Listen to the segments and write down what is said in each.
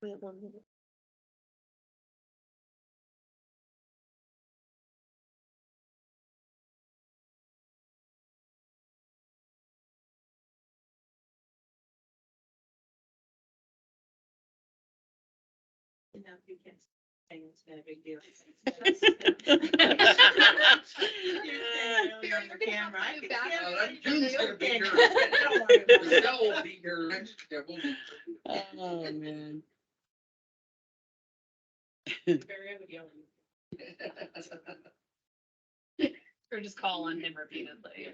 We have 1 minute. You know, you can't say it's no big deal. You're saying earlier on the camera, I can see everything. Oh, man. Or just call on him repeatedly.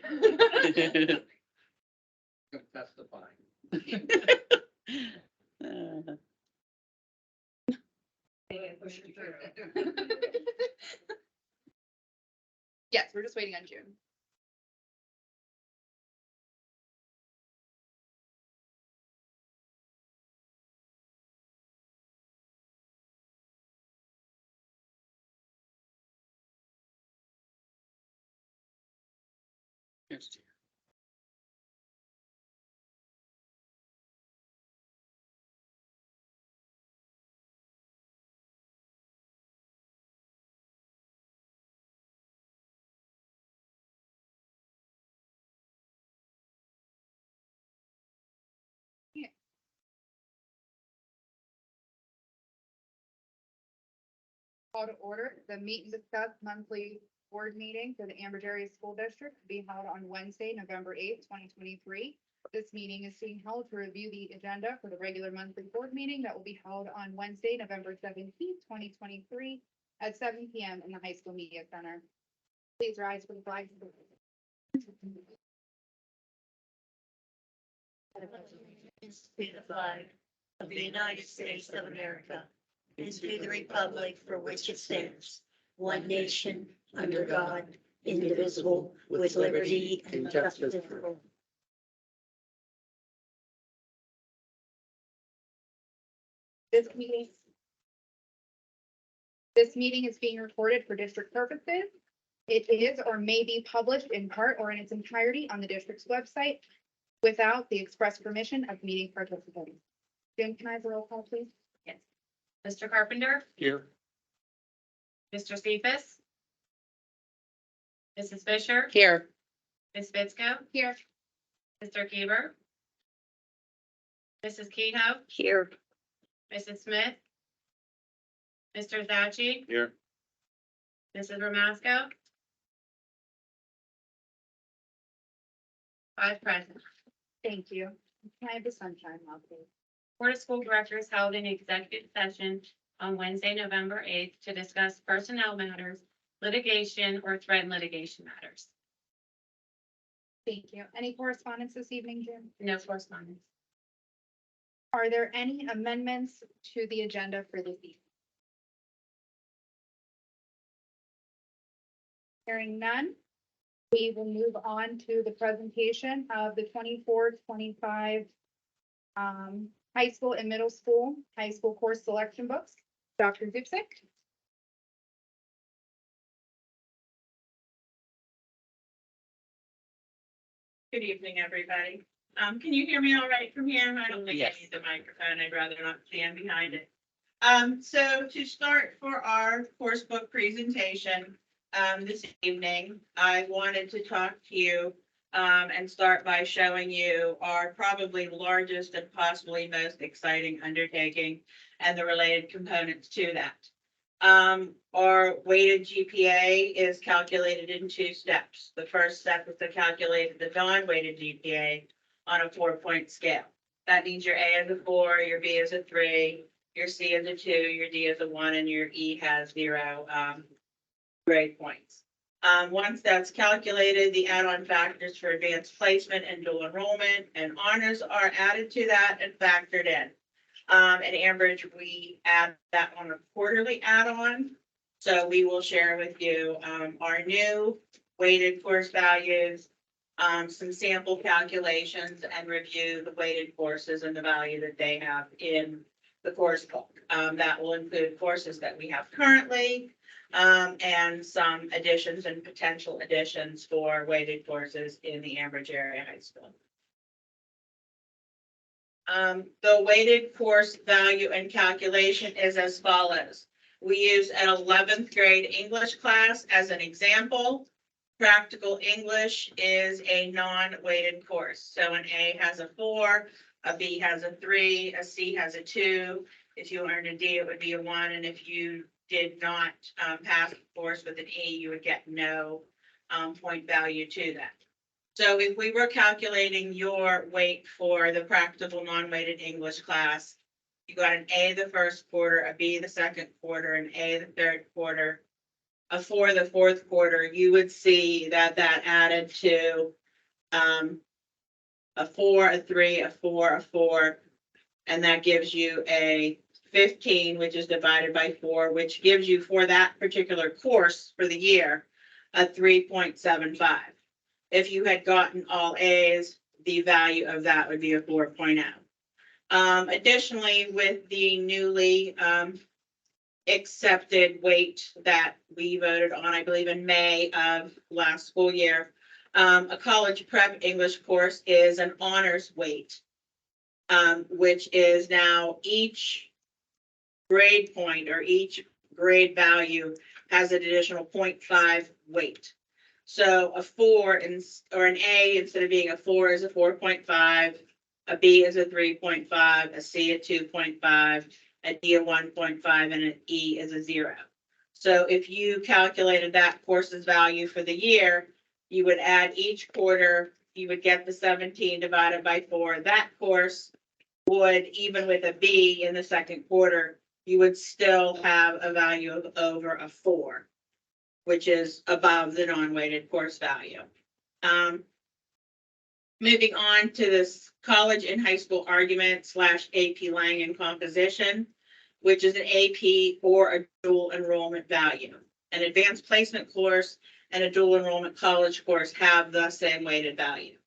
Testifying. Yes, we're just waiting on June. Call to order the meet and discuss monthly board meeting for the Ambridge Area School District to be held on Wednesday, November 8th, 2023. This meeting is being held to review the agenda for the regular monthly board meeting that will be held on Wednesday, November 17th, 2023 at 7 p.m. in the High School Media Center. Please rise for the flag. Be the flag of the United States of America, and to the republic for which it stands, one nation, under God, indivisible, with liberty and justice for all. This meeting is being recorded for district purposes. It is or may be published in part or in its entirety on the district's website without the express permission of meeting participants. Jim, can I have a roll call, please? Yes. Mr. Carpenter, Here. Mr. Cephas, Mrs. Fisher, Here. Ms. Fitzko, Here. Mr. Keever, Mrs. Kehoe, Here. Mrs. Smith, Mr. Zauchi, Here. Mrs. Ramasco. 5 present. Thank you. Can I have the sunshine law, please? Board of School Directors held an executive session on Wednesday, November 8th to discuss personnel matters, litigation, or threatened litigation matters. Thank you. Any correspondence this evening, Jim? No correspondence. Are there any amendments to the agenda for this evening? Hearing none, we will move on to the presentation of the 24-25 high school and middle school, high school course selection books. Dr. Zipsik. Good evening, everybody. Can you hear me all right from here? I don't think Yes. I need the microphone. I'd rather not stand behind it. So to start for our course book presentation, this evening, I wanted to talk to you and start by showing you our probably largest and possibly most exciting undertaking and the related components to that. Our weighted GPA is calculated in 2 steps. The first step is to calculate the non-weighted GPA on a 4-point scale. That means your A is a 4, your B is a 3, your C is a 2, your D is a 1, and your E has 0 grade points. Once that's calculated, the add-on factors for advanced placement and dual enrollment and honors are added to that and factored in. At Ambridge, we add that on a quarterly add-on. So we will share with you our new weighted course values, some sample calculations, and review the weighted courses and the value that they have in the course book. That will include courses that we have currently, and some additions and potential additions for weighted courses in the Ambridge area high school. The weighted course value and calculation is as follows. We use an 11th grade English class as an example. Practical English is a non-weighted course. So an A has a 4, a B has a 3, a C has a 2. If you earned a D, it would be a 1. And if you did not pass the course with an E, you would get no point value to that. So if we were calculating your weight for the practical non-weighted English class, you got an A the first quarter, a B the second quarter, an A the third quarter, a 4 the fourth quarter, you would see that that added to a 4, a 3, a 4, a 4, and that gives you a 15, which is divided by 4, which gives you for that particular course for the year, a 3.75. If you had gotten all A's, the value of that would be a 4.0. Additionally, with the newly accepted weight that we voted on, I believe in May of last school year, a college prep English course is an honors weight, which is now each grade point or each grade value has an additional 0.5 weight. So a 4 or an A instead of being a 4 is a 4.5, a B is a 3.5, a C a 2.5, a D a 1.5, and an E is a 0. So if you calculated that course's value for the year, you would add each quarter, you would get the 17 divided by 4. That course would, even with a B in the second quarter, you would still have a value of over a 4, which is above the non-weighted course value. Moving on to this college and high school argument / AP Lang and composition, which is an AP or a dual enrollment value. An advanced placement course and a dual enrollment college course have the same weighted value.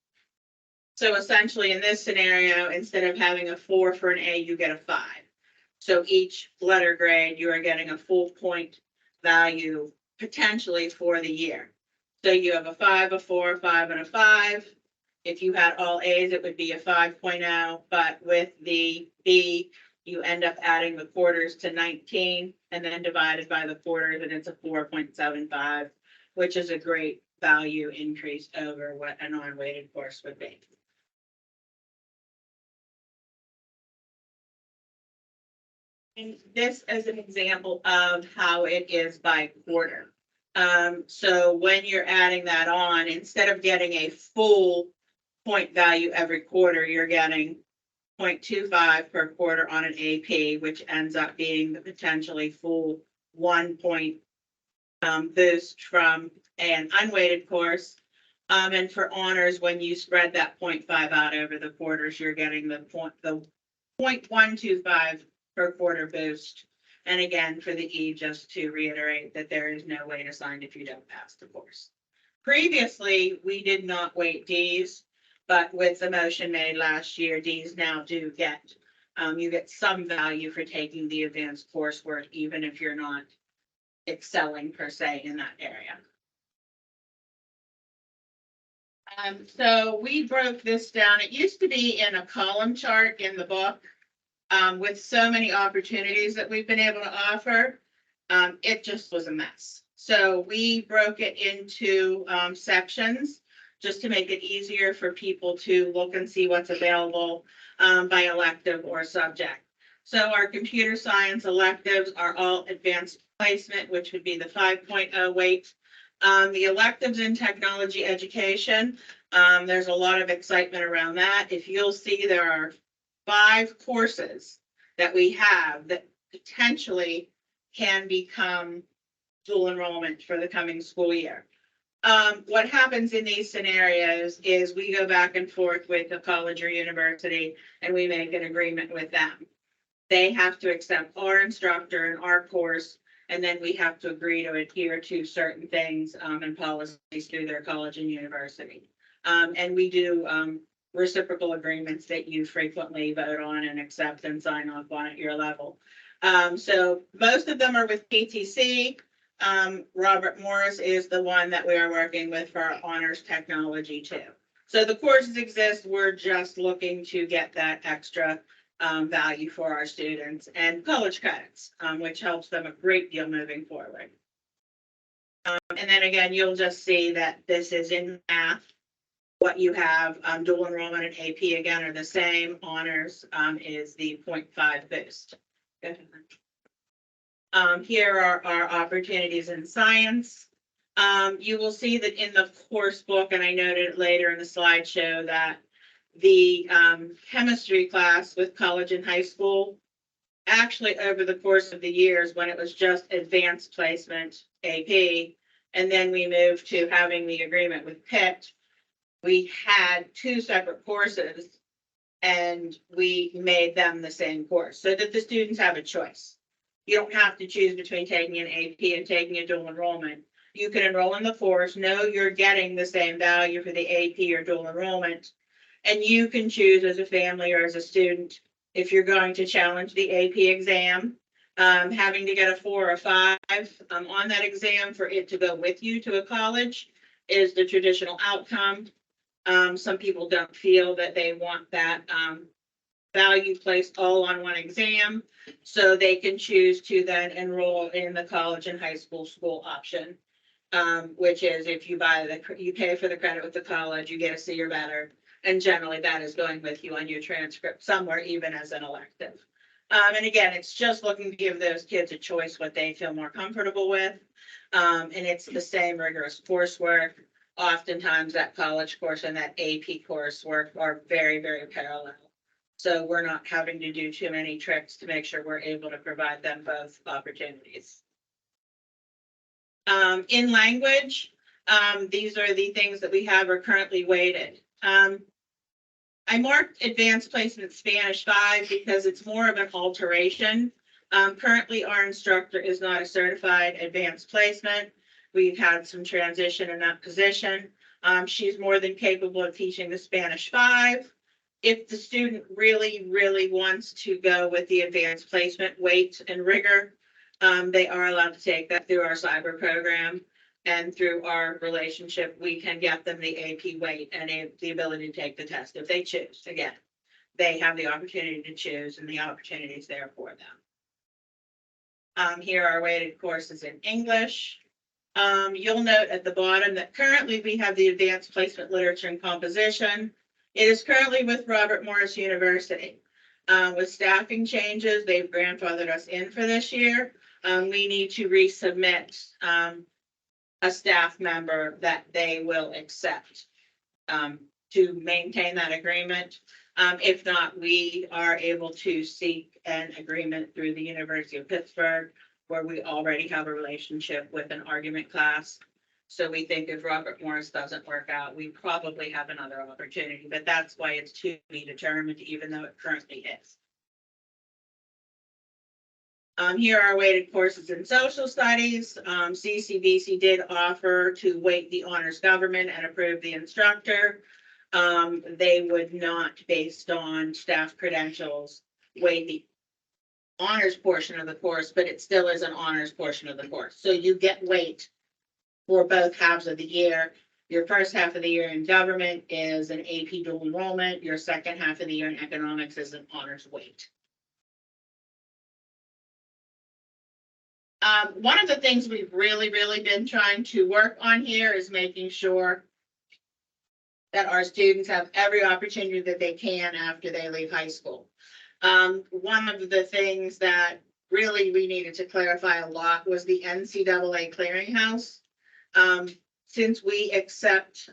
So essentially in this scenario, instead of having a 4 for an A, you get a 5. So each letter grade, you are getting a full point value potentially for the year. So you have a 5, a 4, a 5, and a 5. If you had all A's, it would be a 5.0, but with the B, you end up adding the quarters to 19 and then divided by the quarters, and it's a 4.75, which is a great value increase over what a non-weighted course would be. And this is an example of how it is by quarter. So when you're adding that on, instead of getting a full point value every quarter, you're getting 0.25 per quarter on an AP, which ends up being the potentially full 1 point boost from an unweighted course. And for honors, when you spread that 0.5 out over the quarters, you're getting the 0.125 per quarter boost. And again, for the E, just to reiterate that there is no weight assigned if you don't pass the course. Previously, we did not weight D's, but with the motion made last year, D's now do get, you get some value for taking the advanced coursework, even if you're not excelling per se in that area. So we broke this down. It used to be in a column chart in the book. With so many opportunities that we've been able to offer, it just was a mess. So we broke it into sections just to make it easier for people to look and see what's available by elective or subject. So our computer science electives are all advanced placement, which would be the 5.0 weight. The electives in technology education, there's a lot of excitement around that. If you'll see, there are 5 courses that we have that potentially can become dual enrollment for the coming school year. What happens in these scenarios is we go back and forth with the college or university and we make an agreement with them. They have to accept our instructor and our course, and then we have to agree to adhere to certain things and policies through their college and university. And we do reciprocal agreements that you frequently vote on and accept and sign off on at your level. So most of them are with PTC. Robert Morris is the one that we are working with for our honors technology too. So the courses exist, we're just looking to get that extra value for our students and college credits, which helps them a great deal moving forward. And then again, you'll just see that this is in math. What you have, dual enrollment and AP again are the same. Honors is the 0.5 boost. Here are our opportunities in science. You will see that in the course book, and I noted later in the slideshow, that the chemistry class with college and high school, actually over the course of the years when it was just advanced placement AP, and then we moved to having the agreement with Pitt, we had two separate courses and we made them the same course so that the students have a choice. You don't have to choose between taking an AP and taking a dual enrollment. You can enroll in the course, know you're getting the same value for the AP or dual enrollment, and you can choose as a family or as a student if you're going to challenge the AP exam, having to get a 4 or 5 on that exam for it to go with you to a college is the traditional outcome. Some people don't feel that they want that value placed all on one exam, so they can choose to then enroll in the college and high school option, which is if you you pay for the credit with the college, you get a C or better, and generally that is going with you on your transcript somewhere, even as an elective. And again, it's just looking to give those kids a choice what they feel more comfortable with, and it's the same rigorous coursework. Oftentimes that college course and that AP coursework are very, very parallel. So we're not having to do too many tricks to make sure we're able to provide them both opportunities. In language, these are the things that we have are currently weighted. I marked advanced placement Spanish 5 because it's more of an alteration. Currently, our instructor is not a certified advanced placement. We've had some transition in that position. She's more than capable of teaching the Spanish 5. If the student really, really wants to go with the advanced placement weight and rigor, they are allowed to take that through our cyber program. And through our relationship, we can get them the AP weight and the ability to take the test if they choose. Again, they have the opportunity to choose and the opportunity is there for them. Here are weighted courses in English. You'll note at the bottom that currently we have the advanced placement literature and composition. It is currently with Robert Morris University. With staffing changes, they've grandfathered us in for this year. We need to resubmit a staff member that they will accept to maintain that agreement. If not, we are able to seek an agreement through the University of Pittsburgh, where we already have a relationship with an argument class. So we think if Robert Morris doesn't work out, we probably have another opportunity, but that's why it's to be determined, even though it currently is. Here are weighted courses in social studies. CCBC did offer to weight the honors government and approve the instructor. They would not, based on staff credentials, weight the honors portion of the course, but it still is an honors portion of the course. So you get weight for both halves of the year. Your first half of the year in government is an AP dual enrollment. Your second half of the year in economics is an honors weight. One of the things we've really been trying to work on here is making sure that our students have every opportunity that they can after they leave high school. One of the things that really we needed to clarify a lot was the NCAA clearinghouse. Since we accept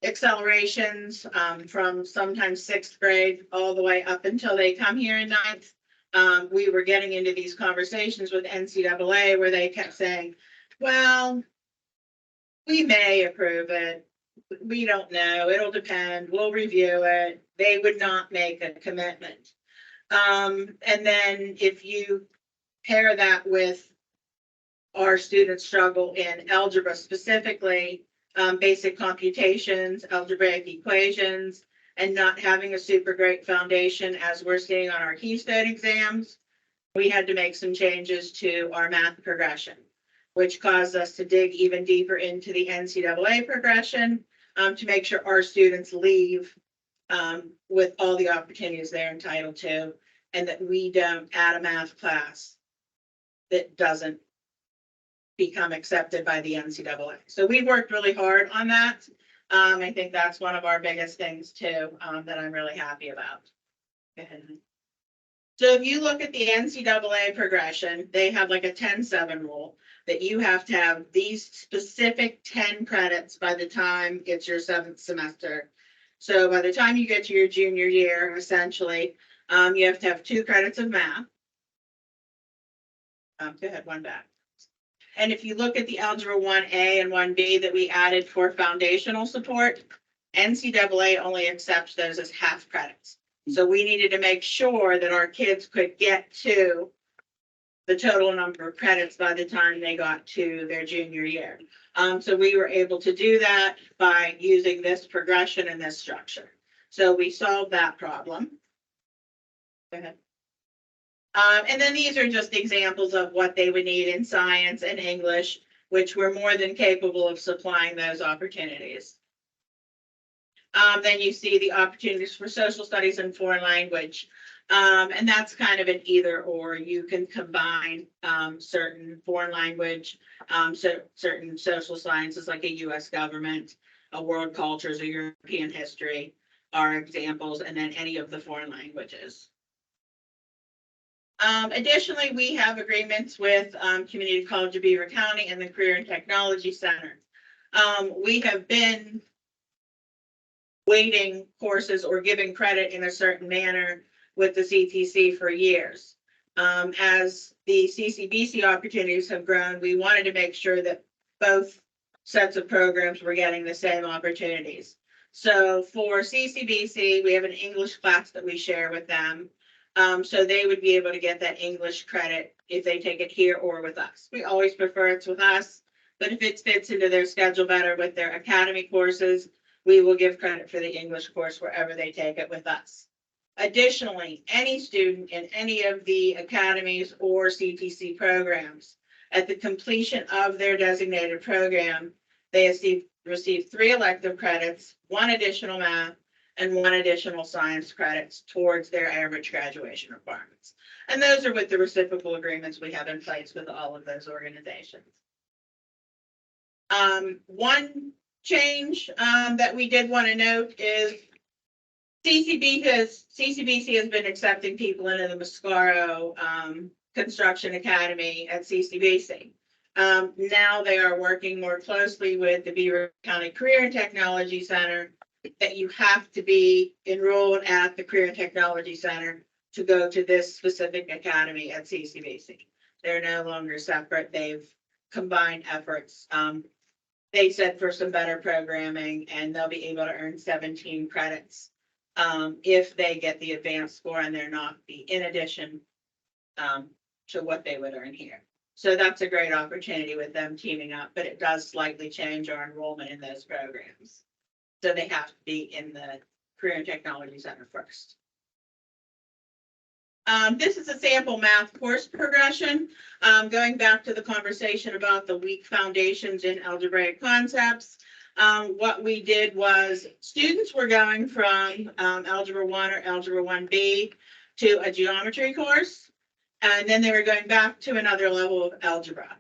accelerations from sometimes 6th grade all the way up until they come here in 9th, we were getting into these conversations with NCAA where they kept saying, well, we may approve it. We don't know. It'll depend. We'll review it. They would not make a commitment. And then if you pair that with our students struggle in algebra, specifically basic computations, algebraic equations, and not having a super great foundation as we're seeing on our Keystone exams, we had to make some changes to our math progression, which caused us to dig even deeper into the NCAA progression, to make sure our students leave with all the opportunities they're entitled to, and that we don't add a math class that doesn't become accepted by the NCAA. So we've worked really hard on that. I think that's one of our biggest things too, that I'm really happy about. Go ahead. So if you look at the NCAA progression, they have like a 10-7 rule that you have to have these specific 10 credits by the time it's your 7th semester. So by the time you get to your junior year, essentially, you have to have 2 credits of math. Go ahead, one back. And if you look at the Algebra 1A and 1B that we added for foundational support, NCAA only accepts those as half credits. So we needed to make sure that our kids could get to the total number of credits by the time they got to their junior year. So we were able to do that by using this progression and this structure. So we solved that problem. Go ahead. And then these are just examples of what they would need in science and English, which we're more than capable of supplying those opportunities. Then you see the opportunities for social studies and foreign language. And that's kind of an either or. You can combine certain foreign language, certain social sciences like a US government, a world cultures, or European history are examples, and then any of the foreign languages. Additionally, we have agreements with Community College of Beaver County and the Career and Technology Center. We have been weighting courses or giving credit in a certain manner with the CTC for years. As the CCBC opportunities have grown, we wanted to make sure that both sets of programs were getting the same opportunities. So for CCBC, we have an English class that we share with them. So they would be able to get that English credit if they take it here or with us. We always prefer it's with us, but if it fits into their schedule better with their academy courses, we will give credit for the English course wherever they take it with us. Additionally, any student in any of the academies or CTC programs, at the completion of their designated program, they receive 3 elective credits, 1 additional math, and 1 additional science credits towards their average graduation requirements. And those are with the reciprocal agreements we have in place with all of those organizations. One change that we did want to note is CCBC has been accepting people into the Mascaro Construction Academy at CCBC. Now they are working more closely with the Beaver County Career and Technology Center, that you have to be enrolled at the Career and Technology Center to go to this specific academy at CCBC. They're no longer separate. They've combined efforts. They said for some better programming, and they'll be able to earn 17 credits if they get the advanced score, and they're not in addition to what they would earn here. So that's a great opportunity with them teaming up, but it does slightly change our enrollment in those programs. So they have to be in the Career and Technology Center first. This is a sample math course progression. Going back to the conversation about the weak foundations in algebraic concepts, what we did was students were going from Algebra 1 or Algebra 1B to a geometry course, and then they were going back to another level of algebra.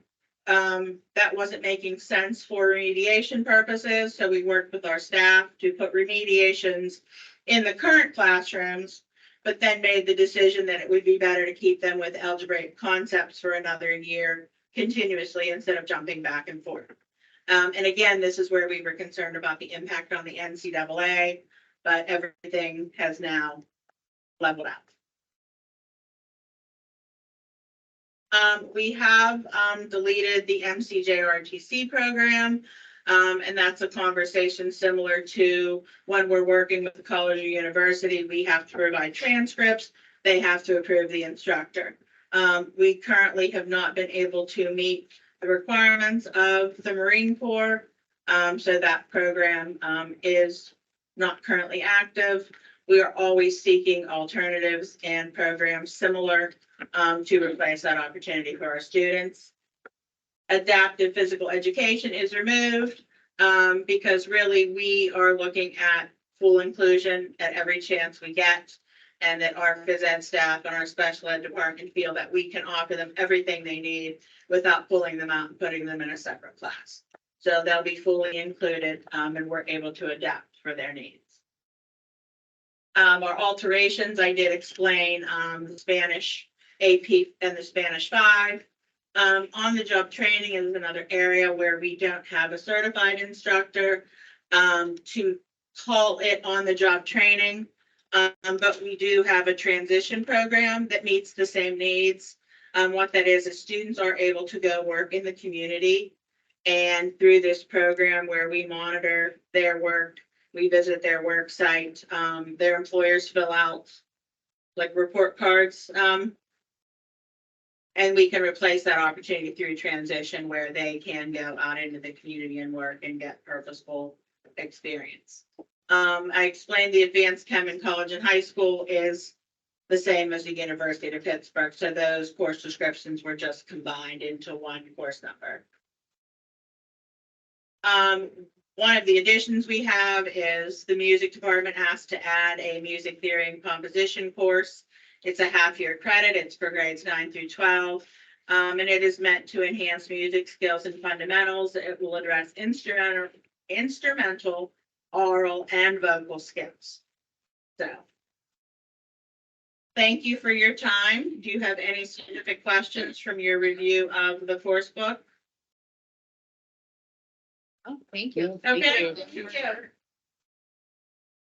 That wasn't making sense for remediation purposes, so we worked with our staff to put remediations in the current classrooms, but then made the decision that it would be better to keep them with algebraic concepts for another year continuously instead of jumping back and forth. And again, this is where we were concerned about the impact on the NCAA, but everything has now leveled out. We have deleted the MCJRTC program, and that's a conversation similar to when we're working with the college or university. We have to provide transcripts. They have to approve the instructor. We currently have not been able to meet the requirements of the Marine Corps, so that program is not currently active. We are always seeking alternatives and programs similar to replace that opportunity for our students. Adaptive physical education is removed. because really we are looking at full inclusion at every chance we get. And that our phys ed staff and our special ed department feel that we can offer them everything they need without pulling them out and putting them in a separate class. So they'll be fully included, and we're able to adapt for their needs. Our alterations, I did explain, the Spanish AP and the Spanish 5. On the job training is another area where we don't have a certified instructor, to call it on the job training. But we do have a transition program that meets the same needs. What that is students are able to go work in the community. And through this program where we monitor their work, we visit their work site, their employers fill out like report cards. And we can replace that opportunity through transition where they can go out into the community and work and get purposeful experience. I explained the advanced chem in college and high school is the same as the University of Pittsburgh. So those course descriptions were just combined into one course number. One of the additions we have is the music department asked to add a music theory and composition course. It's a half-year credit. It's for grades 9 through 12. And it is meant to enhance music skills and fundamentals. It will address instrumental, oral, and vocal skills. So, thank you for your time. Do you have any specific questions from your review of the course book? Oh, thank you. Okay. Thank you.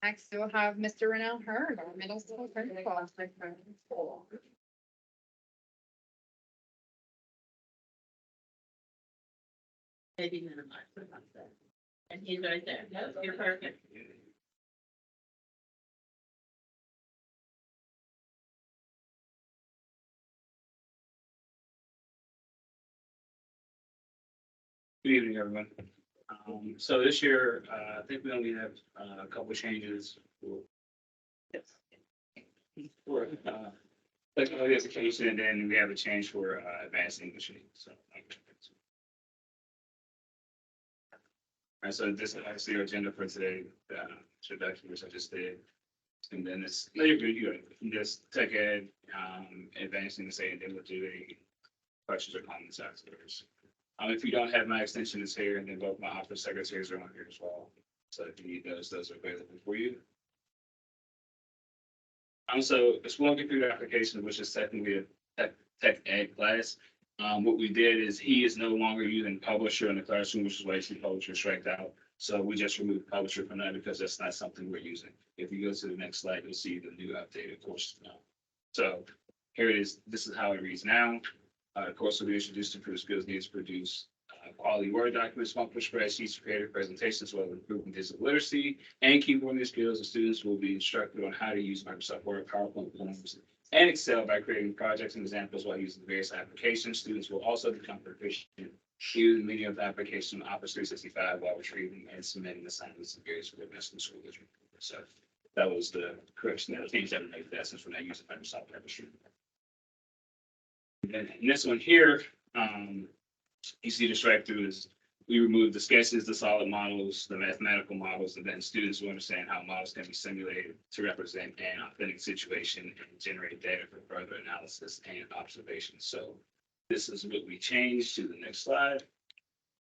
Next, we'll have Mr. Rennell Hurd, our middle school principal. Maybe minimize the concept. And he's right there. No, you're perfect. Good evening, everyone. So this year, I think we only have a couple changes for technology education, and then we have a change for advanced English. So, and so this is actually our agenda for today, the introduction, which I just did. And then it's later, you just tech ed, advancing the say, and then we'll do a questions or comments afterwards. If you don't have my extension is here, and then both my office secretaries are on here as well. So if you need those are available for you. So it's going to get through the application, which is technically a tech ed class. What we did is he is no longer using publisher in the classroom, which is why you see publisher striked out. So we just removed publisher from that because that's not something we're using. If you go to the next slide, you'll see the new updated course now. So here it is. This is how it reads now. The course will be introduced to improve skills needs to produce quality Word documents, functional spreadsheets, creative presentations, while improving digital literacy and keyboarding skills. The students will be instructed on how to use Microsoft Word, PowerPoint, Forms, and Excel by creating projects and examples while using various applications. Students will also become proficient using many of the applications on Office 365 while retrieving and submitting assignments in various school school district. So that was the correction that change that we made that since we're not using Microsoft Publisher. And this one here, you see the strike through is we removed the sketches, the solid models, the mathematical models, and then students will understand how models can be simulated to represent an authentic situation and generate data for further analysis and observation. So this is what we changed to the next slide.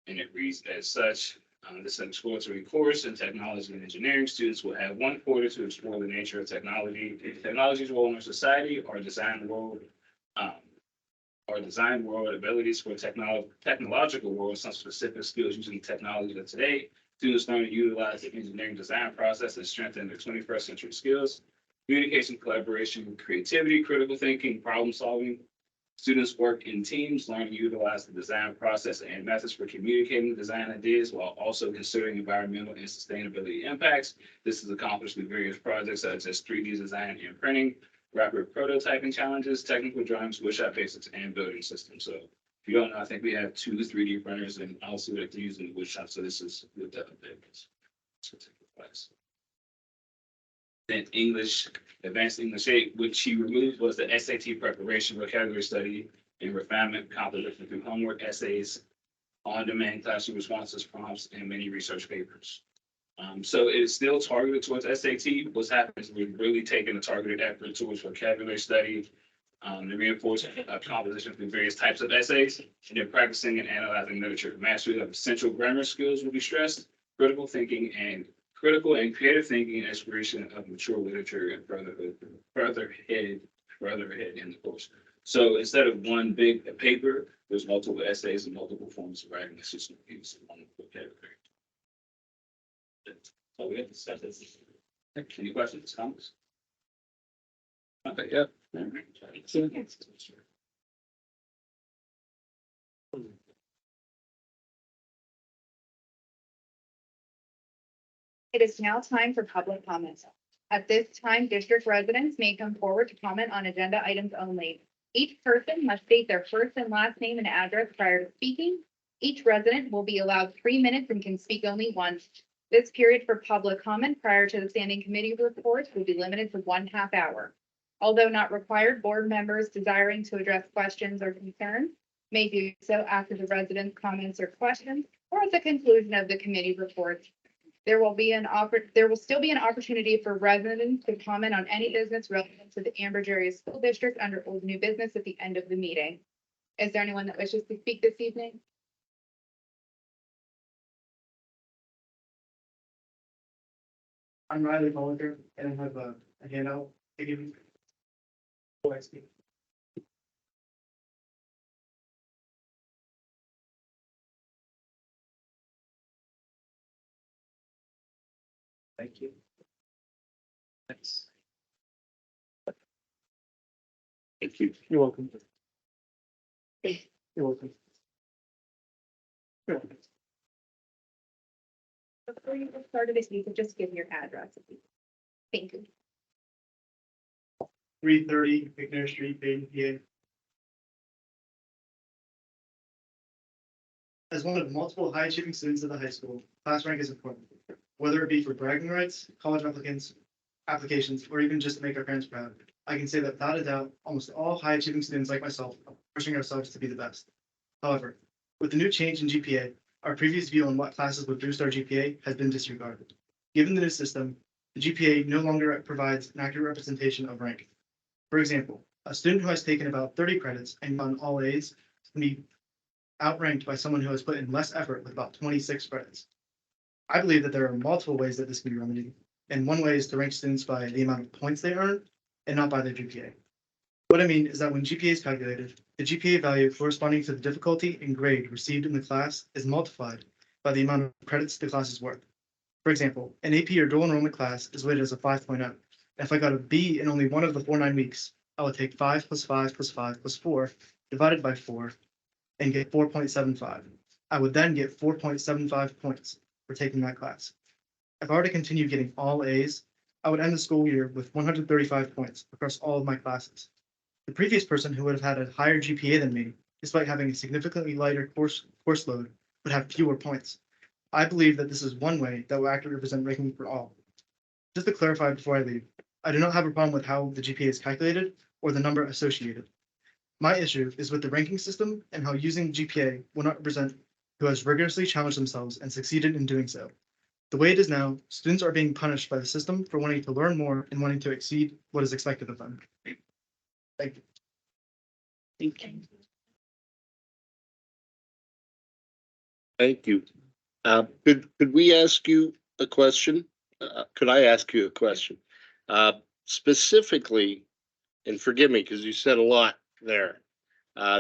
And it reads as such. This is an exploratory course in technology and engineering. Students will have 1 quarter to explore the nature of technology, technology's role in our society, or design world abilities for technological world, some specific skills using technology of today. Students learn to utilize the engineering design process and strengthen their 21st century skills, communication, collaboration, creativity, critical thinking, problem solving. Students work in teams, learn to utilize the design process and methods for communicating design ideas while also considering environmental and sustainability impacts. This is accomplished through various projects such as 3D design and printing, rapid prototyping challenges, technical drawings, woodshop basics, and building systems. So if you don't know, I think we have 2 3D printers and also we like to use in the woodshop. So this is what that is. Then English, advanced English 8, which she removed was the SAT preparation, vocabulary study, and refinement composition through homework, essays, on-demand classroom responses, prompts, and many research papers. So it is still targeted towards SAT. What's happening is we're really taking a targeted effort towards vocabulary study, to reinforce composition through various types of essays, and then practicing and analyzing literature. Mastery of essential grammar skills will be stressed, critical thinking and creative thinking and exploration of mature literature and further ahead in the course. So instead of one big paper, there's multiple essays and multiple forms of writing. It's just one vocabulary. So we have to set this. Any questions, comments? Okay, yeah. It is now time for public comments. At this time, district residents may come forward to comment on agenda items only. Each person must state their first and last name and address prior to speaking. Each resident will be allowed 3 minutes and can speak only once. This period for public comment prior to the standing committee reports will be limited to 1/2 hour. Although not required, board members desiring to address questions or concerns may do so after the residents' comments or questions or at the conclusion of the committee reports. There will still be an opportunity for residents to comment on any business relevant to the Ambridge Area School District under old new business at the end of the meeting. Is there anyone that wishes to speak this evening? I'm Riley Mulliger, and I have a handout to give you. Before I speak. Thank you. Thanks. Thank you. You're welcome. You're welcome. You're welcome. Before you get started, if you could just give your address. Thank you. 330 McNair Street, Dayton, PA. As one of multiple high achieving students at the high school, class rank is important, whether it be for bragging rights, college applications, or even just to make our parents proud. I can say that without a doubt, almost all high achieving students like myself are pushing ourselves to be the best. However, with the new change in GPA, our previous view on what classes would boost our GPA has been disregarded. Given the new system, the GPA no longer provides an accurate representation of rank. For example, a student who has taken about 30 credits and gotten all A's can be outranked by someone who has put in less effort with about 26 credits. I believe that there are multiple ways that this can be remedied, and one way is to rank students by the amount of points they earn and not by their GPA. What I mean is that when GPA is calculated, the GPA value corresponding to the difficulty and grade received in the class is multiplied by the amount of credits the class is worth. For example, an AP or dual enrollment class is weighted as a 5.0. If I got a B in only one of the 4 9 weeks, I would take 5 plus 5 plus 5 plus 4 divided by 4 and get 4.75. I would then get 4.75 points for taking that class. If I were to continue getting all A's, I would end the school year with 135 points across all of my classes. The previous person who would have had a higher GPA than me, despite having a significantly lighter course load, would have fewer points. I believe that this is one way that will accurately represent ranking for all. Just to clarify before I leave, I do not have a problem with how the GPA is calculated or the number associated. My issue is with the ranking system and how using GPA will not represent who has rigorously challenged themselves and succeeded in doing so. The way it is now, students are being punished by the system for wanting to learn more and wanting to exceed what is expected of them. Thank you. Thank you. Could we ask you a question? Could I ask you a question? Specifically, and forgive me, because you said a lot there.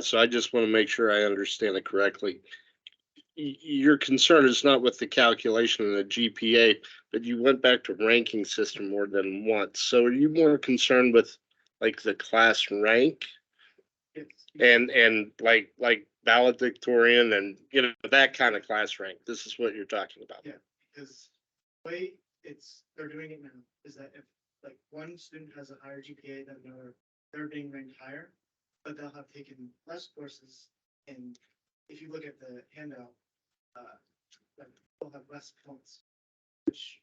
So I just want to make sure I understand it correctly. Your concern is not with the calculation of the GPA, but you went back to ranking system more than once. So are you more concerned with like the class rank and like valedictorian and that kind of class rank? This is what you're talking about. Yeah, because the way they're doing it now is that if like one student has a higher GPA than another, they're being ranked higher, but they'll have taken less courses. And if you look at the handout, they'll have less points, which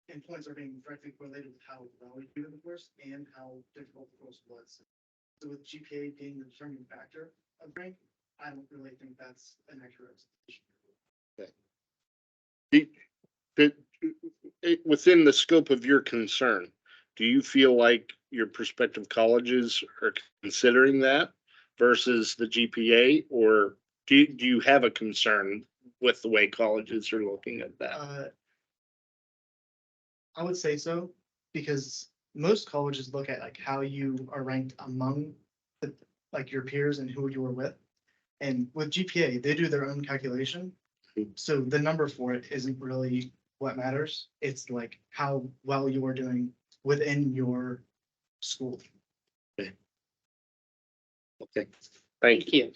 and points are being directly correlated with how well you do in the course and how difficult the course was. So with GPA being the determining factor of rank, I don't really think that's an accurate representation. Within the scope of your concern, do you feel like your prospective colleges are considering that versus the GPA? Or do you have a concern with the way colleges are looking at that? I would say so, because most colleges look at like how you are ranked among the, like your peers and who you were with. And with GPA, they do their own calculation. So the number for it isn't really what matters. It's like how well you are doing within your school. Okay, thank you.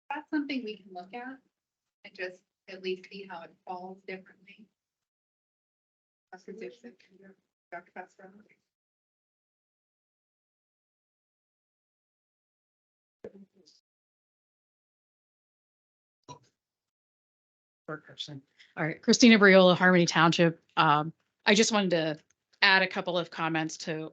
That's something we can look at and just at least see how it falls differently. Dr. Dixon, Dr. Pastor. Short person. All right, Christina Briola, Harmony Township. I just wanted to add a couple of comments to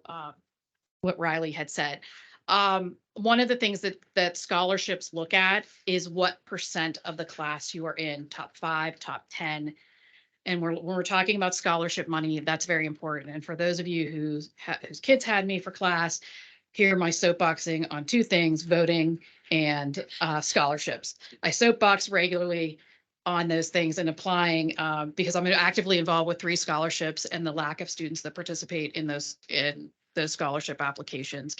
what Riley had said. One of the things that scholarships look at is what percent of the class you are in, top 5, top 10. And when we're talking about scholarship money, that's very important. And for those of you whose kids had me for class, here my soapboxing on two things: voting and scholarships. I soapbox regularly on those things and applying because I'm actively involved with 3 scholarships and the lack of students that participate in those scholarship applications.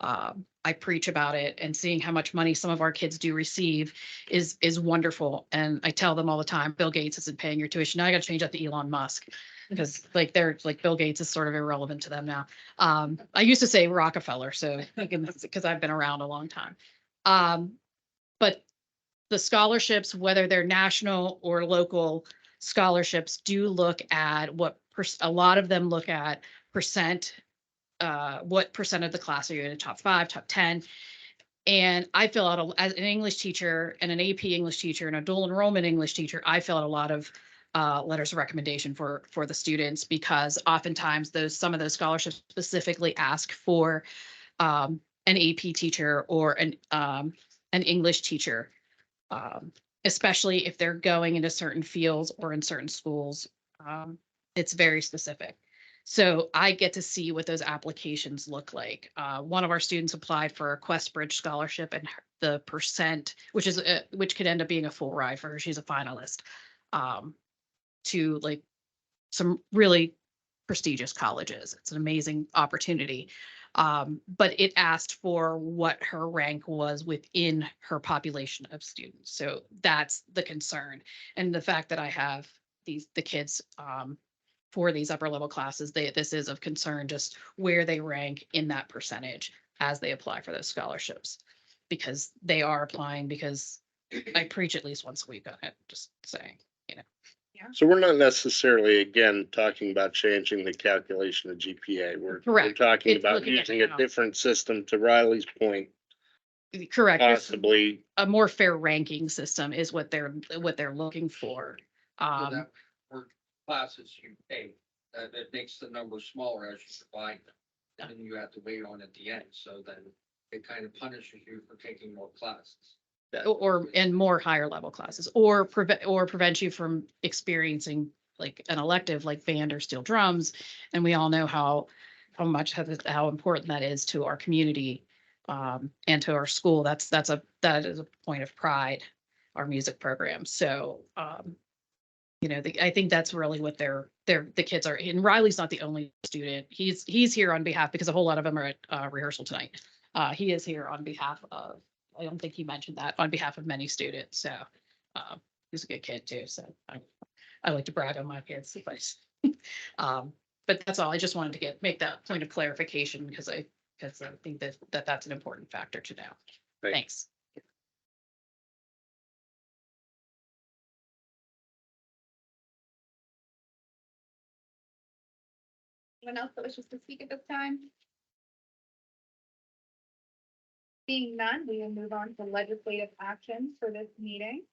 I preach about it, and seeing how much money some of our kids do receive is wonderful. And I tell them all the time, Bill Gates isn't paying your tuition. Now I got to change that to Elon Musk, because like they're like Bill Gates is sort of irrelevant to them now. I used to say Rockefeller, so because I've been around a long time. But the scholarships, whether they're national or local scholarships, do look at a lot of them look at percent, what percent of the class are you in the top 5, top 10. And I fill out, as an English teacher and an AP English teacher and a dual enrollment English teacher, I fill out a lot of letters of recommendation for the students, because oftentimes some of those scholarships specifically ask for an AP teacher or an English teacher, especially if they're going into certain fields or in certain schools. It's very specific. So I get to see what those applications look like. One of our students applied for a QuestBridge scholarship, and the percent, which could end up being a full ride for her, she's a finalist, to like some really prestigious colleges. It's an amazing opportunity. But it asked for what her rank was within her population of students. So that's the concern. And the fact that I have the kids for these upper level classes, this is of concern, just where they rank in that percentage as they apply for those scholarships. Because they are applying, because I preach at least once a week on it, just saying, So we're not necessarily, again, talking about changing the calculation of GPA. We're Correct. talking It's about looking at using a how- different system, to Riley's point, Correct. possibly. A more fair ranking system is what they're looking for. So that for classes you pay, that makes the number smaller as you divide them. And you have to wait on at the end, so then it kind of punishes you for taking more classes. Or in more higher level classes, or prevent you from experiencing like an elective like band or steel drums. And we all know how important that is to our community and to our school. That is a point of pride, our music program. So I think that's really what the kids are. And Riley's not the only student. He's here on behalf, because a whole lot of them are at rehearsal tonight. He is here on behalf of, I don't think he mentioned that, on behalf of many students. So he's a good kid too. So I like to brag on my kids. But that's all. I just wanted to make that point of clarification, because I think that's an important factor to know. Thanks. Anyone else that wishes to speak at this time? Seeing none, we will move on to legislative actions for this meeting.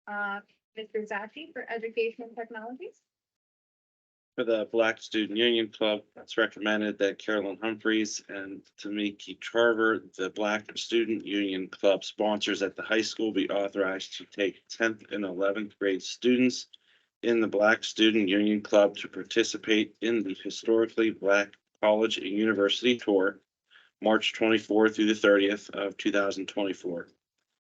Mr. Zaki for Education and Technologies. For the Black Student Union Club, it's recommended that Carolyn Humphreys and Tamiki Carver, the Black Student Union Club sponsors at the high school, be authorized to take 10th and 11th grade students in the Black Student Union Club to participate in the historically Black College and University Tour, March 24th through the 30th of 2024.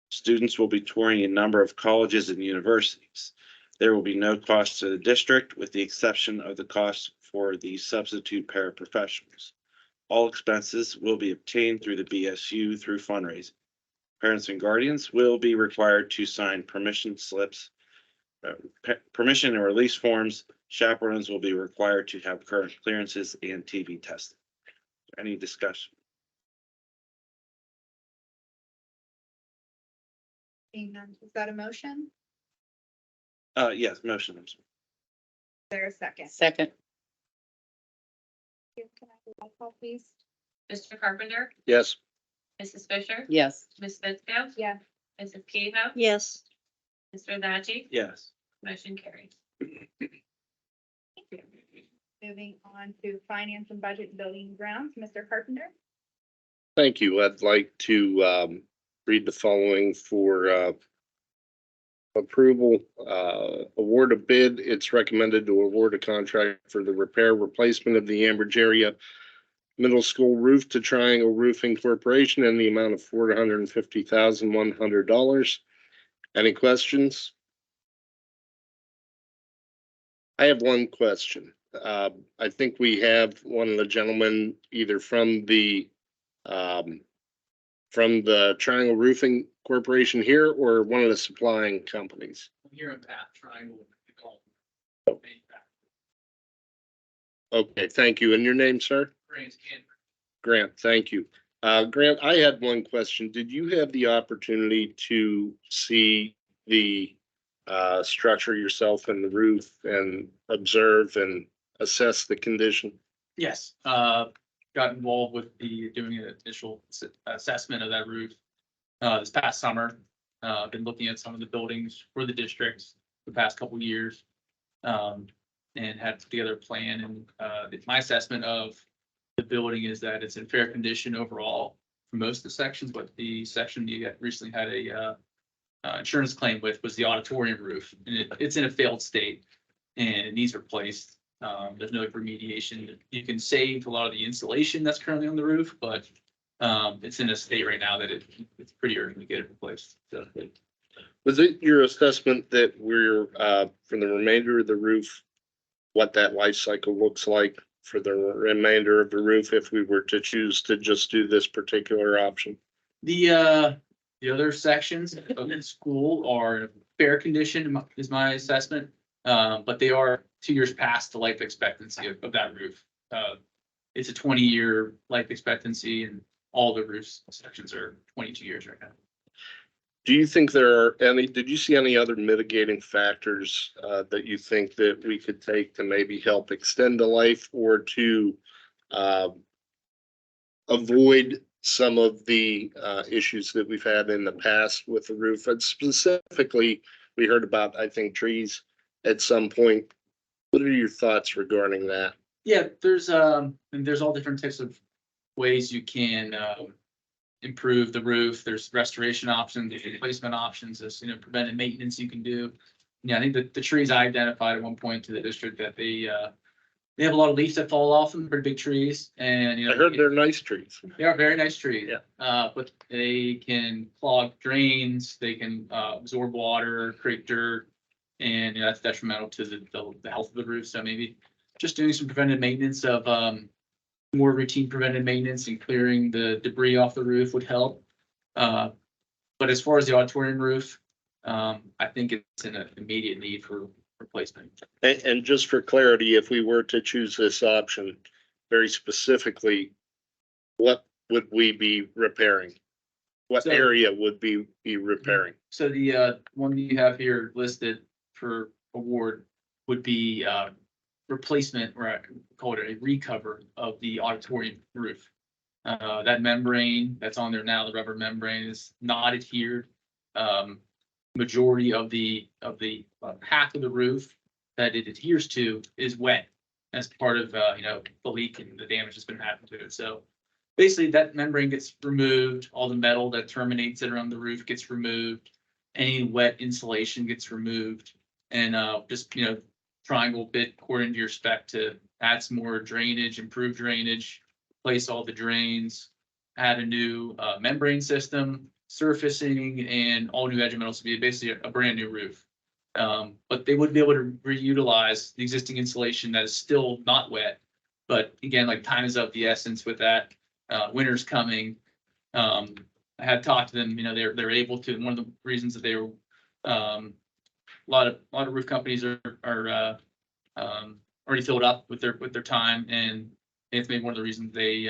Students will be touring a number of colleges and universities. There will be no cost to the district, with the exception of the cost for the substitute paraprofessionals. All expenses will be obtained through the BSU through fundraising. Parents and guardians will be required to sign permission slips, permission and release forms. Chaperones will be required to have current clearances and TB testing. Any discussion? Seeing none, is that a motion? Yes, motion. I'm sorry. Is there a second? Second. Can I have a roll call, please? Mr. Carpenter, Yes. Mrs. Fisher, Yes. Ms. Fitzgerald, Yes. Mrs. Kehoe, Yes. Mr. Maggi, Yes. motion carries. Moving on to finance and budget and building and grounds, Mr. Carpenter. Thank you. I'd like to read the following for approval. Award a bid. It's recommended to award a contract for the repair replacement of the Ambridge area middle school roof to Triangle Roofing Corporation in the amount of $450,100. Any questions? I have one question. I think we have one of the gentlemen either from the Triangle Roofing Corporation here or one of the supplying companies. Here in Path Triangle. Okay, thank you. And your name, sir? Grant, thank you. Grant, I had one question. Did you have the opportunity to see the structure yourself and the roof and observe and assess the condition? Yes, got involved with doing an initial assessment of that roof this past summer. Been looking at some of the buildings for the districts the past couple of years. And had put together a plan, and my assessment of the building is that it's in fair condition overall for most of the sections, but the section you recently had a insurance claim with was the auditorium roof, and it's in a failed state and it needs replaced. There's no remediation. You can save a lot of the insulation that's currently on the roof, but it's in a state right now that it's pretty urgent to get it replaced. So, Was it your assessment that we're for the remainder of the roof, what that life cycle looks like for the remainder of the roof if we were to choose to just do this particular option? the other sections of the school are in fair condition, is my assessment. But they are 2 years past the life expectancy of that roof. It's a 20-year life expectancy, and all the roofs sections are 22 years right now. Do you think there are did you see any other mitigating factors that you think that we could take to maybe help extend the life or to avoid some of the issues that we've had in the past with the roof? And specifically, we heard about, I think, trees at some point. What are your thoughts regarding that? Yeah, there's all different types of ways you can improve the roof. There's restoration options, there's replacement options, there's preventive maintenance you can do. Yeah, I think that the trees I identified at one point to the district that they have a lot of leaves that fall off them, pretty big trees, and I heard they're nice trees. they are very nice trees. Yeah. But they can clog drains, they can absorb water, create dirt, and that's detrimental to the health of the roof. So maybe just doing some preventive maintenance of more routine preventive maintenance and clearing the debris off the roof would help. But as far as the auditorium roof, I think it's in an immediate need for replacement. And just for clarity, if we were to choose this option, very specifically, what would we be repairing? What So- area would be repairing? So the one you have here listed for award would be replacement, or I call it a recover of the auditorium roof. That membrane that's on there now, the rubber membrane, is not adhered. Majority of the half of the roof that it adheres to is wet. as part of, the leak and the damage that's been happening to it. So basically that membrane gets removed, all the metal that terminates it around the roof gets removed. Any wet insulation gets removed and, just, triangle bit according to your spec to add some more drainage, improve drainage, replace all the drains, add a new, membrane system, surfacing and all new edge metals to be basically a brand new roof. But they would be able to reutilize the existing insulation that is still not wet. But again, like time is of the essence with that. Winter's coming. I had talked to them, they're able to, one of the reasons that they were, a lot of roof companies are already filled up with their time, and it's maybe one of the reasons they,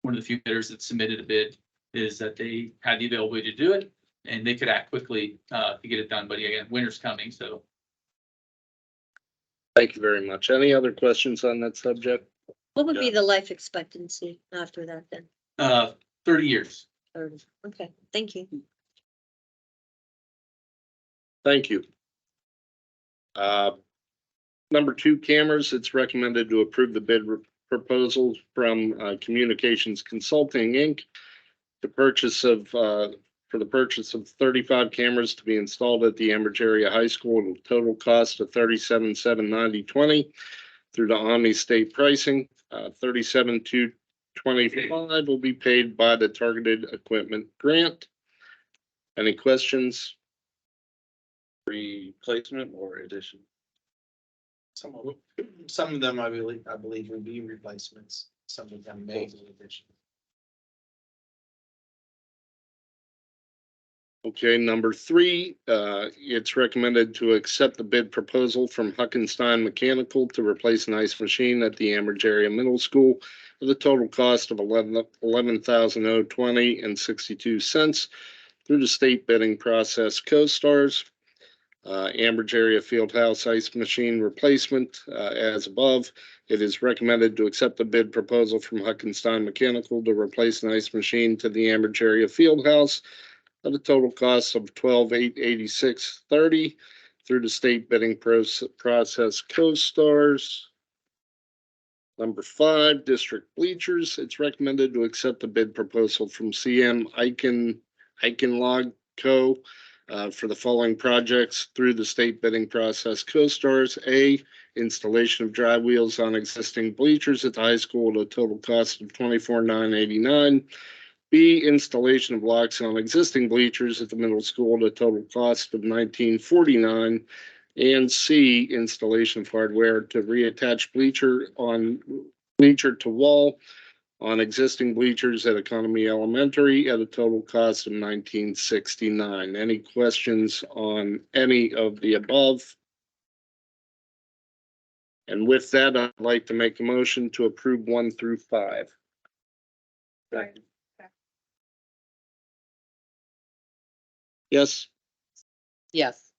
one of the few bidders that submitted a bid is that they had the availability to do it and they could act quickly to get it done. But again, winter's coming, so. Thank you very much. Any other questions on that subject? What would be the life expectancy after that then? 30 years. 30. Okay, thank you. Thank you. Number 2, cameras. It's recommended to approve the bid proposal from Communications Consulting, Inc. For the purchase of 35 cameras to be installed at the Ambridge Area High School at a total cost of $37,790.20 through the Omni State pricing. $37,225 will be paid by the Targeted Equipment Grant. Any questions? Replacement or addition? Some of them, I believe would be replacements. Some of them may be addition. Okay, number 3, it's recommended to accept the bid proposal from Huckenstein Mechanical to replace an ice machine at the Ambridge Area Middle School with a total cost of $11,020.62 through the state bidding process co-stars. Ambridge Area Fieldhouse ice machine replacement, as above. It is recommended to accept the bid proposal from Huckenstein Mechanical to replace an ice machine to the Ambridge Area Fieldhouse at a total cost of $12,886.30 through the state bidding process co-stars. Number 5, district bleachers. It's recommended to accept the bid proposal from CM Eichenlog Co. For the following projects through the state bidding process co-stars. A, installation of dry wheels on existing bleachers at the high school at a total cost of $24,989. B, installation of locks on existing bleachers at the middle school at a total cost of $1949. And C, installation of hardware to reattach bleacher to wall on existing bleachers at Economy Elementary at a total cost of $1969. Any questions on any of the above? And with that, I'd like to make a motion to approve 1 through 5. Second. Yes? Yes.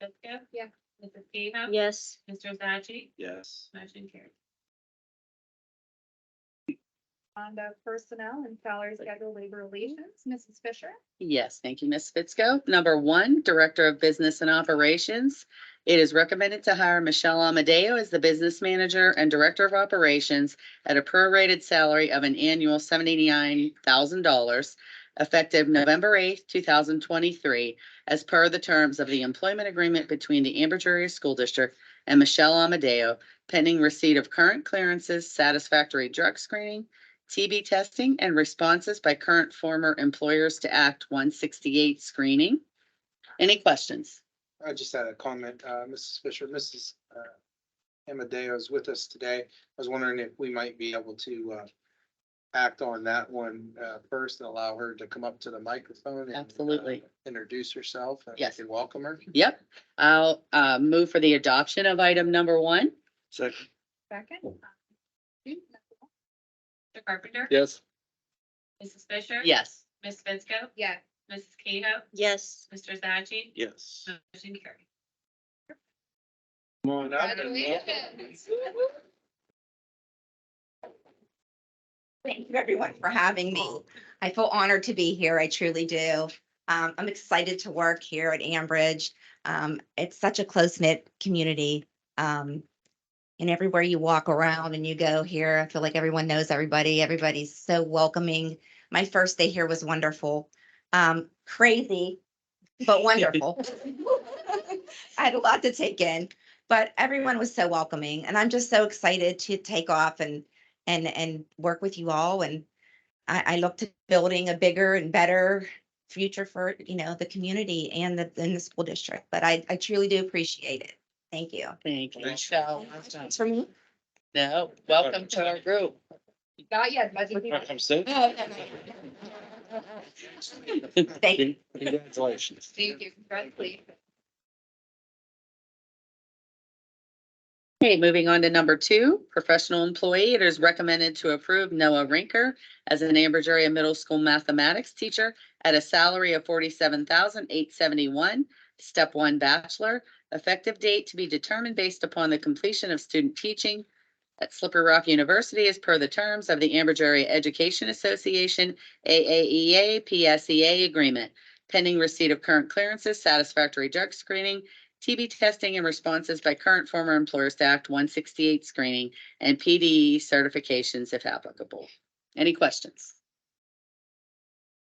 Jessica? Yeah. Mrs. Cahill? Yes, Mr. Zani? Yes. Motion carried. On the personnel and salary schedule labor relations, Mrs. Fisher. Yes, thank you, Ms. Fitzko. Number 1, Director of Business and Operations. It is recommended to hire Michelle Amadeo as the Business Manager and Director of Operations at a prorated salary of an annual $79,000 effective November 8th, 2023, as per the terms of the employment agreement between the Ambridge Area School District and Michelle Amadeo, pending receipt of current clearances, satisfactory drug screening, TB testing, and responses by current former employers to Act 168 screening. Any questions? I just had a comment, Mrs. Fisher, Mrs. Amadeo is with us today. I was wondering if we might be able to act on that one first and allow her to come up to the microphone and Absolutely. Introduce herself. And Yes. we can welcome her. Yep. I'll move for the adoption of item number 1. Second. Second. Mr. Carpenter? Yes? Mrs. Fisher? Yes. Ms. Fitzko? Yes. Mrs. Cahill? yes. Mr. Zani? Yes. Motion carried. Come on up. Congratulations. Thank you, everyone, for having me. I feel honored to be here. I truly do. I'm excited to work here at Ambridge. It's such a close-knit community. And everywhere you walk around and you go here, I feel like everyone knows everybody. Everybody's so welcoming. My first day here was wonderful. Crazy, but wonderful. I had a lot to take in, but everyone was so welcoming, and I'm just so excited to take off and work with you all. And I look to building a bigger and better future for, the community and the school district. But I truly do appreciate it. Thank you. Thank you, Michelle. Thanks for me. No, welcome to our group. Not yet, but you- Welcome, Sue. Thank you. Congratulations. Thank you. Congratulations. Okay, moving on to number 2, professional employee. It is recommended to approve Noah Rinker as an Ambridge area middle school mathematics teacher at a salary of $47,871, step 1 bachelor, effective date to be determined based upon the completion of student teaching at Slippery Rock University as per the terms of the Ambridge Area Education Association, AAEA, PSEA agreement, pending receipt of current clearances, satisfactory drug screening, TB testing and responses by current former employers to Act 168 screening, and PDE certifications if applicable. Any questions?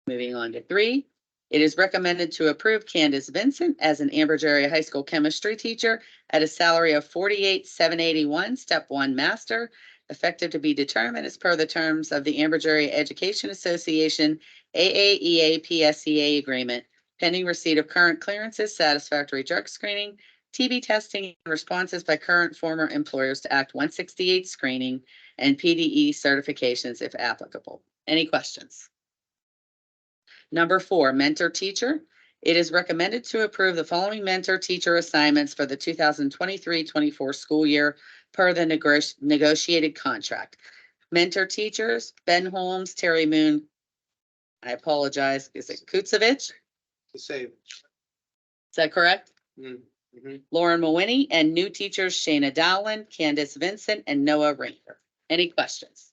Moving on to 3, it is recommended to approve Candace Vincent as an Ambridge Area High School chemistry teacher at a salary of $48,781, step 1 master, effective to be determined as per the terms of the Ambridge Area Education Association, AAEA, PSEA agreement, pending receipt of current clearances, satisfactory drug screening, TB testing, and responses by current former employers to Act 168 screening, and PDE certifications if applicable. Any questions? Number 4, mentor teacher. It is recommended to approve the following mentor teacher assignments for the 2023-24 school year per the negotiated contract. Mentor teachers, Ben Holmes, Terry Moon, I apologize, is it Kutsevich? To save. Is that correct? Mm-hmm. Lauren Mawiney, and new teachers Shayna Dowland, Candace Vincent, and Noah Rinker. Any questions?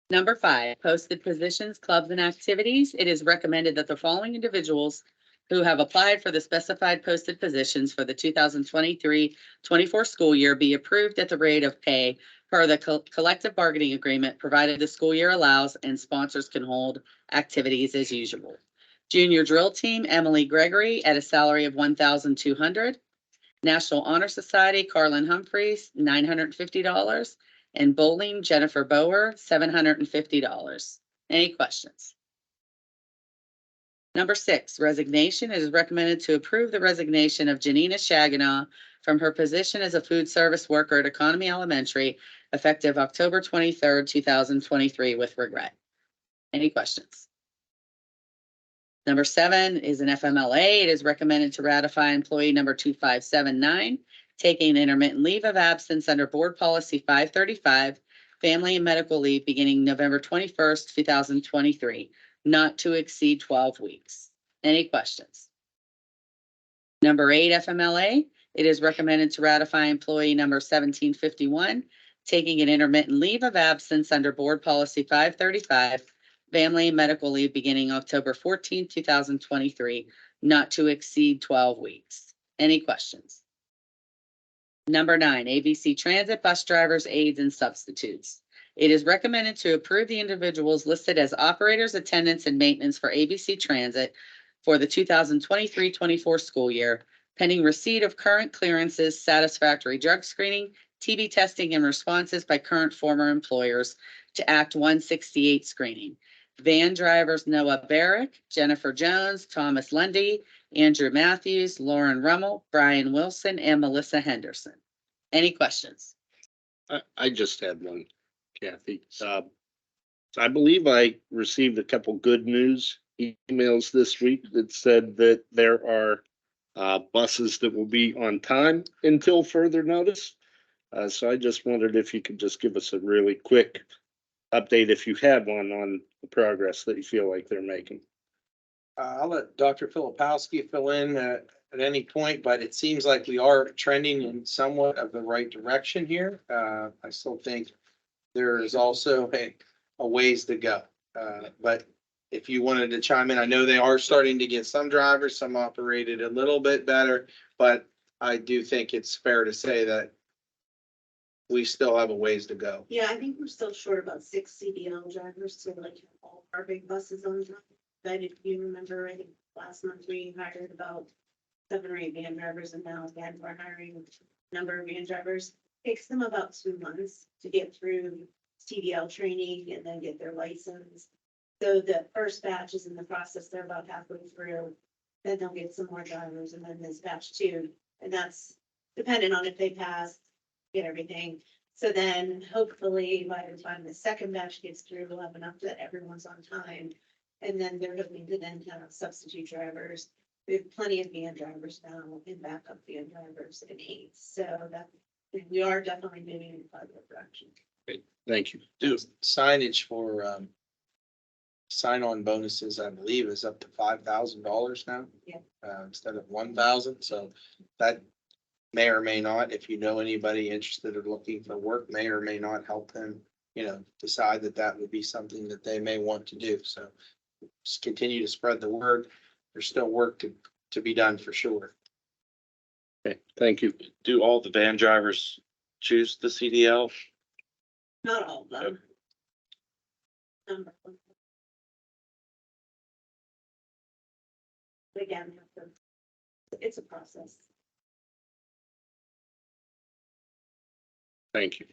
Number 5, posted positions, clubs, and activities. It is recommended that the following individuals who have applied for the specified posted positions for the 2023-24 school year be approved at the rate of pay per the collective bargaining agreement, provided the school year allows and sponsors can hold activities as usual. Junior drill team, Emily Gregory at a salary of $1,200. National Honor Society, Carlin Humphreys, $950. And bowling, Jennifer Bower, $750. Any questions? Number 6, resignation. It is recommended to approve the resignation of Janina Shaginaw from her position as a food service worker at Economy Elementary, effective October 23rd, 2023, with regret. Any questions? Number 7 is an FMLA. It is recommended to ratify employee number 2579, taking intermittent leave of absence under Board Policy 535, family and medical leave beginning November 21st, 2023, not to exceed 12 weeks. Any questions? Number 8, FMLA. It is recommended to ratify employee number 1751, taking an intermittent leave of absence under Board Policy 535, family and medical leave beginning October 14th, 2023, not to exceed 12 weeks. Any questions? Number 9, ABC Transit bus drivers, aides, and substitutes. It is recommended to approve the individuals listed as operators, attendants, and maintenance for ABC Transit for the 2023-24 school year, pending receipt of current clearances, satisfactory drug screening, TB testing, and responses by current former employers to Act 168 screening. Van drivers Noah Barrick, Jennifer Jones, Thomas Lundy, Andrew Matthews, Lauren Rummel, Brian Wilson, and Melissa Henderson. Any questions? I just had one, Kathy. I believe I received a couple good news emails this week that said that there are buses that will be on time until further notice. So I just wondered if you could just give us a really quick update, if you have one, on the progress that you feel like they're making. I'll let Dr. Filipowski fill in at any point, but it seems like we are trending in somewhat of the right direction here. I still think there is also a ways to go. But if you wanted to chime in, I know they are starting to get some drivers, some operated a little bit better, but I do think it's fair to say that we still have a ways to go. Yeah, I think we're still short about 6 CDL drivers to like have all our big buses on time. But if you remember, I think last month we hired about 7 or 8 van drivers, and now again, we're hiring a number of van drivers. Takes them about 2 months to get through CDL training and then get their license. So the first batch is in the process, they're about halfway through. Then they'll get some more drivers, and then this batch 2, and that's dependent on if they pass, get everything. So then hopefully by the time the second batch gets through, we'll have enough that everyone's on time. And then they're hoping to then have substitute drivers. We have plenty of van drivers now and backup van drivers and aides. So that we are definitely moving in a positive direction. Thank you. Do signage for, sign-on bonuses, I believe, is up to $5,000 now. Yeah. Instead of 1,000, so that may or may not, if you know anybody interested in looking for work, may or may not help them, decide that that would be something that they may want to do, so just continue to spread the word. There's still work to be done for sure. Okay, thank you. Do all the van drivers choose the CDL? Not all of them. Number one. But again, it's a process. Thank you.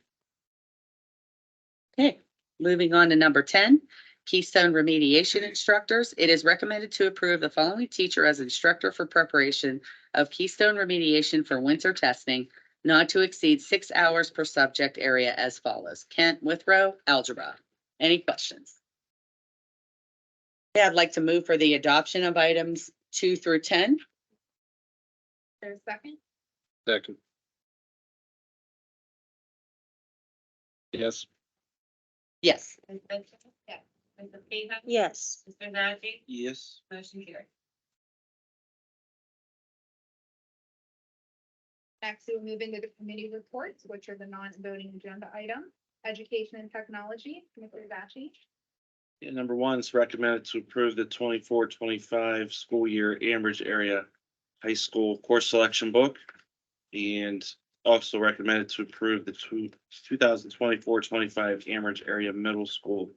Okay, moving on to number 10, Keystone Remediation Instructors. It is recommended to approve the following teacher as instructor for preparation of Keystone Remediation for winter testing, not to exceed 6 hours per subject area as follows. Kent Withrow, algebra. Any questions? Yeah, I'd like to move for the adoption of items 2 through 10. There's a second. Second. Yes. Yes. Ms. Frenchco. Yeah. Mrs. Cahill. Yes. Mr. Zazzy. Yes. Motion carried. Next, we'll move into the committee reports, which are the non-voting agenda item. Education and technology, Mr. Vachi. Yeah, number 1, it's recommended to approve the 24-25 school year Ambridge area high school course selection book. And also recommended to approve the 2024-25 Ambridge area middle school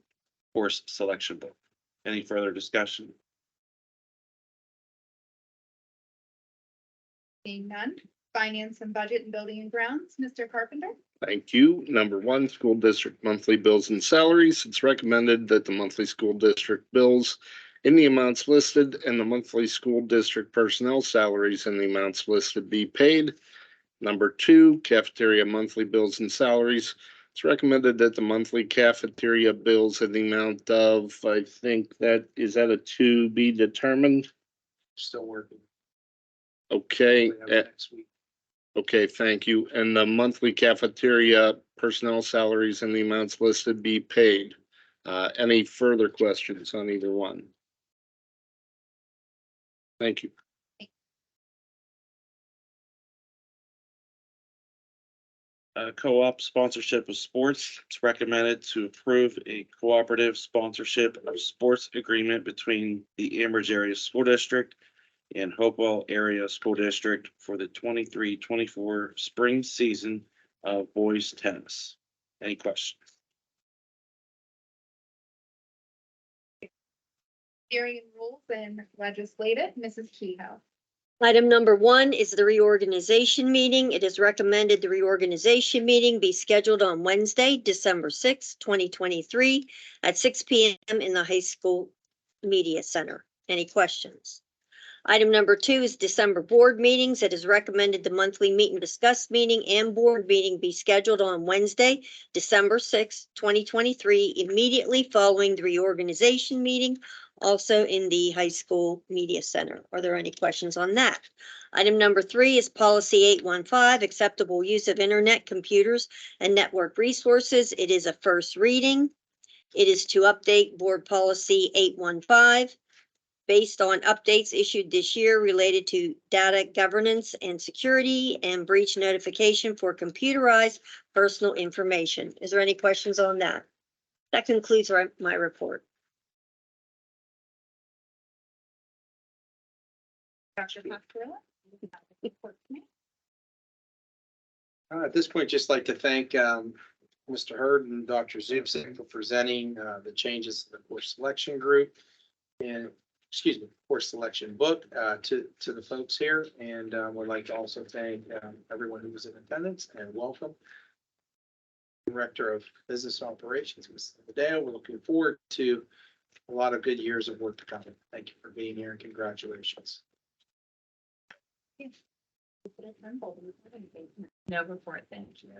course selection book. Any further discussion? Seeing none. Finance and budget and building and grounds, Mr. Carpenter. Thank you. Number 1, school district monthly bills and salaries. It's recommended that the monthly school district bills in the amounts listed and the monthly school district personnel salaries in the amounts listed be paid. Number 2, cafeteria monthly bills and salaries. It's recommended that the monthly cafeteria bills in the amount of, I think that, is that a to be determined? Still working. Okay. We have it next week. Okay, thank you. And the monthly cafeteria personnel salaries and the amounts listed be paid. Any further questions on either one? Thank you. Co-op sponsorship of sports. It's recommended to approve a cooperative sponsorship of sports agreement between the Ambridge Area School District and Hopewell Area School District for the 23-24 spring season of boys tennis. Any questions? Hearing and rules and legislative, Mrs. Kehoe. Item number 1 is the reorganization meeting. It is recommended the reorganization meeting be scheduled on Wednesday, December 6, 2023 at 6 p.m. in the high school media center. Any questions? Item number 2 is December board meetings. It is recommended the monthly meet and discuss meeting and board meeting be scheduled on Wednesday, December 6, 2023, immediately following the reorganization meeting, also in the high school media center. Are there any questions on that? Item number 3 is policy 815, acceptable use of internet, computers, and network resources. It is a first reading. It is to update board policy 815 based on updates issued this year related to data governance and security and breach notification for computerized personal information. Is there any questions on that? That concludes my report. Dr. Pascarella. At this point, just like to thank Mr. Hurd and Dr. Zubczyk for presenting the changes to the course selection group and, excuse me, course selection book to the folks here. And would like to also thank everyone who was in attendance and welcome. Director of Business Operations, Ms. Amadeo. We're looking forward to a lot of good years of work to come. Thank you for being here and congratulations. No report, thank you.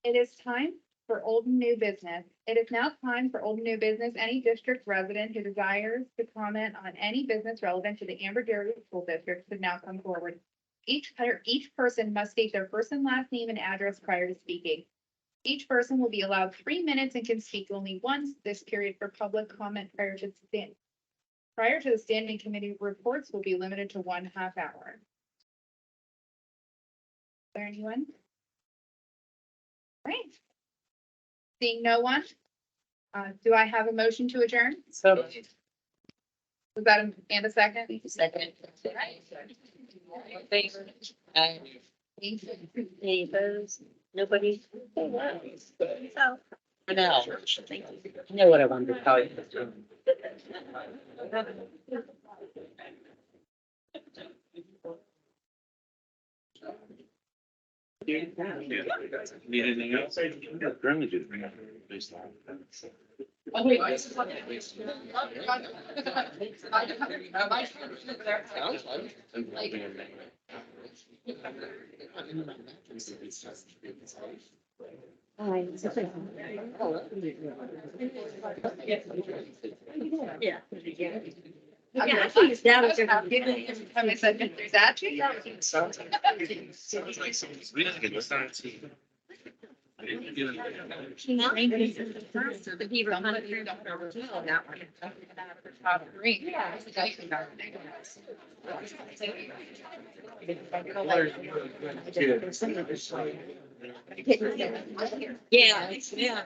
It is time for old and new business. It is now time for old and new business. Any district resident who desires to comment on any business relevant to the Ambridge Area School District should now come forward. Each person must state their first and last name and address prior to speaking. Each person will be allowed 3 minutes and can speak only once. This period for public comment prior to the standing committee reports will be limited to 1/2 hour. Is there anyone? Great. Seeing no one, do I have a motion to adjourn? So. Was that and a second? Second. Any opposed? Nobody? Oh, wow. So, I know. You know what I wanted to tell you. Need anything else? Currently do. Oh, wait. yeah. Yeah, I think that was. Have I said Mr. Zachary? We didn't get this on TV. He reminded me of that one. Top three. Yeah. Yeah, yeah.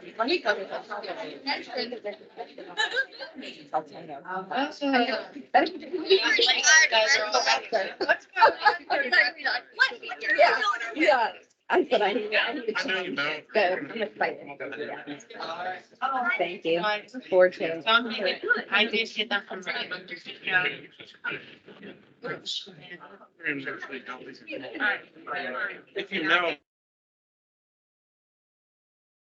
Yeah. I said I need to. I know you know. Go. I'm excited. Thank you. Forward to. I did get that from. If you know.